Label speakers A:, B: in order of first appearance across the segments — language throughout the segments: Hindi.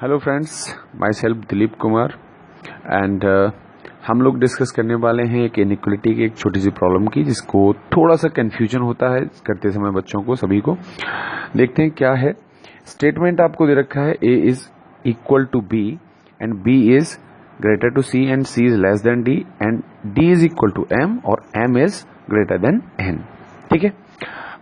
A: Hello friends, my self Dilip Kumar and हम लोग डिस्कस करने वाले हैं एक इनइक्वलिटी की एक छोटी सी प्रॉब्लम की, जिसको थोड़ा सा कन्फ्यूजन होता है करते समय बच्चों को, सभी को। देखते हैं क्या है। स्टेटमेंट आपको दे रखा है A is equal to B and B is greater to C and C is less than D and D is equal to M और M is greater than N. ठीक है।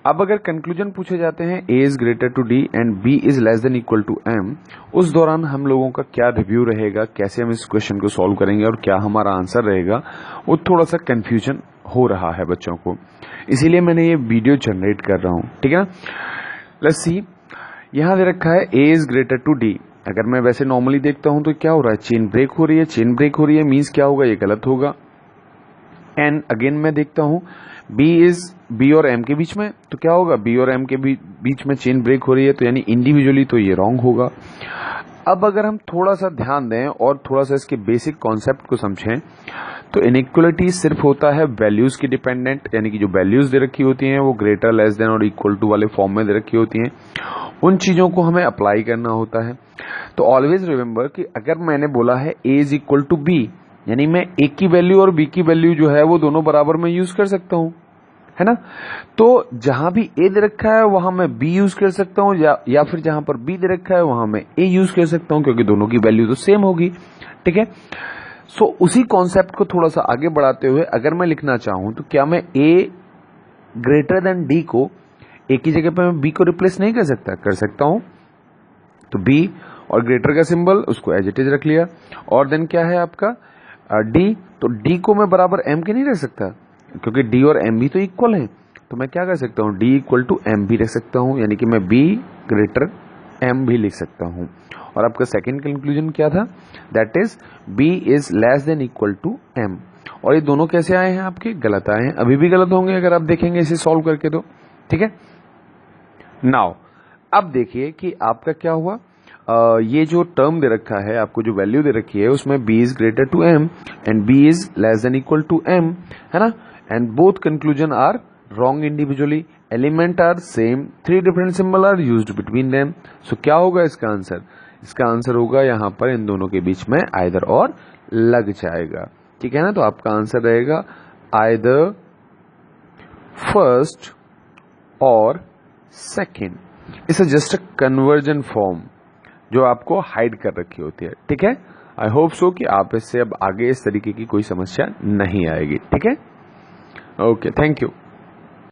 A: अब अगर कंक्लूजन पूछे जाते हैं A is greater to D and B is less than equal to M, उस दौरान हम लोगों का क्या रिव्यू रहेगा, कैसे हम इस क्वेश्चन को सॉल्व करेंगे और क्या हमारा आंसर रहेगा, वो थोड़ा सा कंफ्यूजन हो रहा है बच्चों को, इसीलिए मैंने ये वीडियो जनरेट कर रहा हूं। ठीक है, लेट्स सी। यहां दे रखा है A is greater to D. अगर मैं वैसे नॉर्मली देखता हूं तो क्या हो रहा है, चेन ब्रेक हो रही है। चेन ब्रेक हो रही है मीन्स क्या होगा, ये गलत होगा। एंड अगेन मैं देखता हूं बी और एम के बीच में, तो क्या होगा, बी और एम के बीच में चेन ब्रेक हो रही है, तो यानी इंडिविजुअली तो ये रॉन्ग होगा। अब अगर हम थोड़ा सा ध्यान दें और थोड़ा सा इसके बेसिक कॉन्सेप्ट को समझें, तो इनइक्वलिटी सिर्फ होता है वैल्यूज की डिपेंडेंट, यानी कि जो वैल्यूज दे रखी होती हैं वो ग्रेटर, लेस देन और इक्वल टू वाले फॉर्म में दे रखी होती हैं, उन चीजों को हमें अप्लाई करना होता है। तो ऑलवेज रिमेंबर कि अगर मैंने बोला है A is equal to B, यानी मैं ए की वैल्यू और बी की वैल्यू जो है वो दोनों बराबर में यूज कर सकता हूं, है ना। तो जहां भी ए दे रखा है वहां मैं बी यूज कर सकता हूं, या फिर जहां पर बी दे रखा है वहां मैं ए यूज कर सकता हूं, क्योंकि दोनों की वैल्यू तो सेम होगी। ठीक है। सो उसी कॉन्सेप्ट को थोड़ा सा आगे बढ़ाते हुए अगर मैं लिखना चाहूं तो क्या मैं ए ग्रेटर देन डी को ए की जगह पर मैं बी को रिप्लेस नहीं कर सकता? कर सकता हूं। तो बी और ग्रेटर का सिंबल उसको एज इट इज रख लिया, और देन क्या है आपका डी, तो डी को मैं बराबर एम के नहीं रख सकता, क्योंकि डी और एम भी तो इक्वल हैं। तो मैं क्या कर सकता हूं, डी इक्वल टू एम भी रख सकता हूं, यानी कि मैं बी ग्रेटर एम भी लिख सकता हूं। और आपका सेकंड कंक्लूजन क्या था, that is B is less than equal to M. और ये दोनों कैसे आए हैं आपके, गलत आए हैं, अभी भी गलत होंगे अगर आप देखेंगे इसे सॉल्व करके तो। ठीक है। नाउ अब देखिए कि आपका क्या हुआ। ये जो टर्म दे रखा है, आपको जो वैल्यू दे रखी है उसमें b is greater to m and b is less than equal to m, है ना। And both conclusion are wrong individually, element are same, three different symbol are used between them. So क्या होगा इसका आंसर, इसका आंसर होगा यहां पर इन दोनों के बीच में आइदर और लग जाएगा। ठीक है ना। तो आपका आंसर रहेगा आइदर फर्स्ट और second. It's just a conversion form जो आपको हाइड कर रखी होती है। ठीक है। आई होप सो कि आप इससे अब आगे इस तरीके की कोई समस्या नहीं आएगी। ठीक है। Okay, thank you.